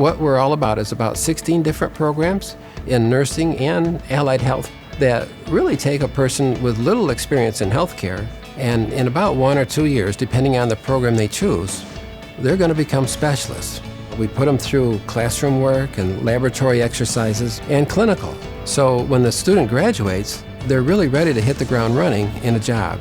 What we're all about is about 16 different programs in nursing and allied health that really take a person with little experience in healthcare, and in about 1 or 2 years, depending on the program they choose, they're going to become specialists. We put them through classroom work and laboratory exercises and clinical. So when the student graduates, they're really ready to hit the ground running in a job.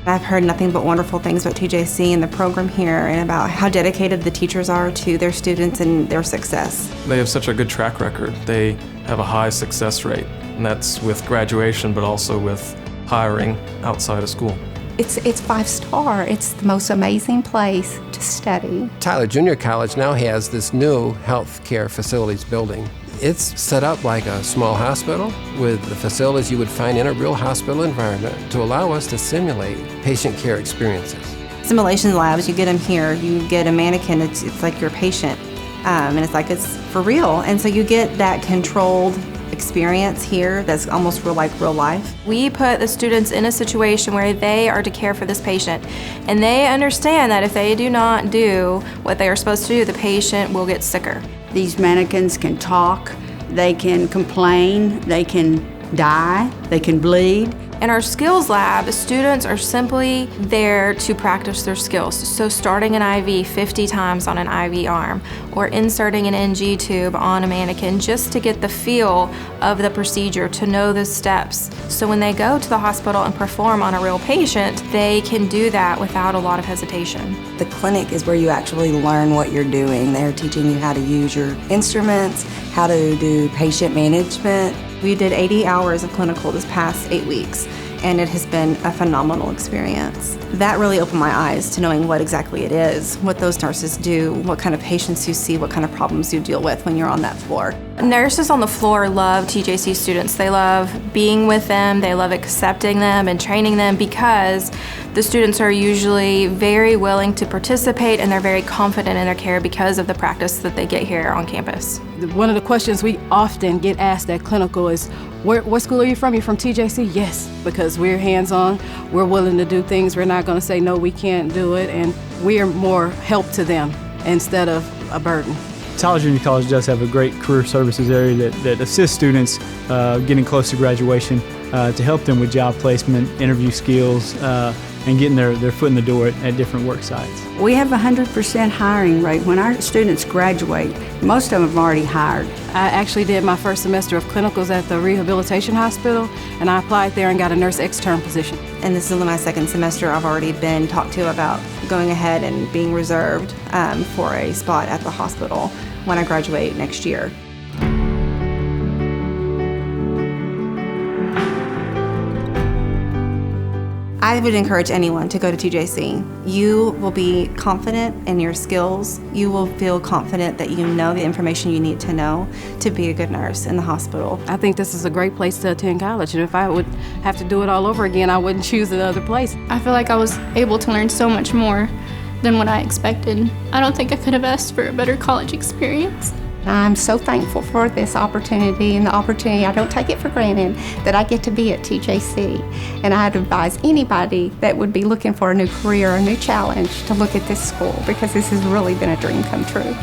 I've heard nothing but wonderful things about TJC and the program here, and about how dedicated the teachers are to their students and their success. They have such a good track record. They have a high success rate, and that's with graduation, but also with hiring outside of school. It's 5-star. It's the most amazing place to study. Tyler Junior College now has this new health care facilities building. It's set up like a small hospital with the facilities you would find in a real hospital environment to allow us to simulate patient care experiences. Simulation labs, you get them here. You get a mannequin, it's like your patient, and it's like it's for real. And so you get that controlled experience here that's almost like real life. We put the students in a situation where they are to care for this patient, and they understand that if they do not do what they are supposed to do, the patient will get sicker. These mannequins can talk, they can complain, they can die, they can bleed. In our skills lab, students are simply there to practice their skills. So starting an IV 50 times on an IV arm, or inserting an NG tube on a mannequin just to get the feel of the procedure, to know the steps. So when they go to the hospital and perform on a real patient, they can do that without a lot of hesitation. The clinic is where you actually learn what you're doing. They're teaching you how to use your instruments, how to do patient management. We did 80 hours of clinical this past 8 weeks, and it has been a phenomenal experience. That really opened my eyes to knowing what exactly it is, what those nurses do, what kind of patients you see, what kind of problems you deal with when you're on that floor. Nurses on the floor love TJC students. They love being with them, they love accepting them and training them, because the students are usually very willing to participate and they're very confident in their care because of the practice that they get here on campus. One of the questions we often get asked at clinical is, what school are you from? You're from TJC? Yes, because we're hands-on, we're willing to do things, we're not going to say no, we can't do it, and we are more help to them instead of a burden. Tyler Junior College does have a great career services area that assists students getting close to graduation to help them with job placement, interview skills, and getting their foot in the door at different work sites. We have a 100% hiring rate. When our students graduate, most of them have already hired. I actually did my first semester of clinicals at the rehabilitation hospital, and I applied there and got a nurse extern position. And this is only my second semester. I've already been talked to about going ahead and being reserved for a spot at the hospital when I graduate next year. I would encourage anyone to go to TJC. You will be confident in your skills. You will feel confident that you know the information you need to know to be a good nurse in the hospital. I think this is a great place to attend college, and if I would have to do it all over again, I wouldn't choose another place. I feel like I was able to learn so much more than what I expected. I don't think I could have asked for a better college experience. I'm so thankful for this opportunity, and the opportunity, I don't take it for granted, that I get to be at TJC. And I'd advise anybody that would be looking for a new career, a new challenge, to look at this school, because this has really been a dream come true.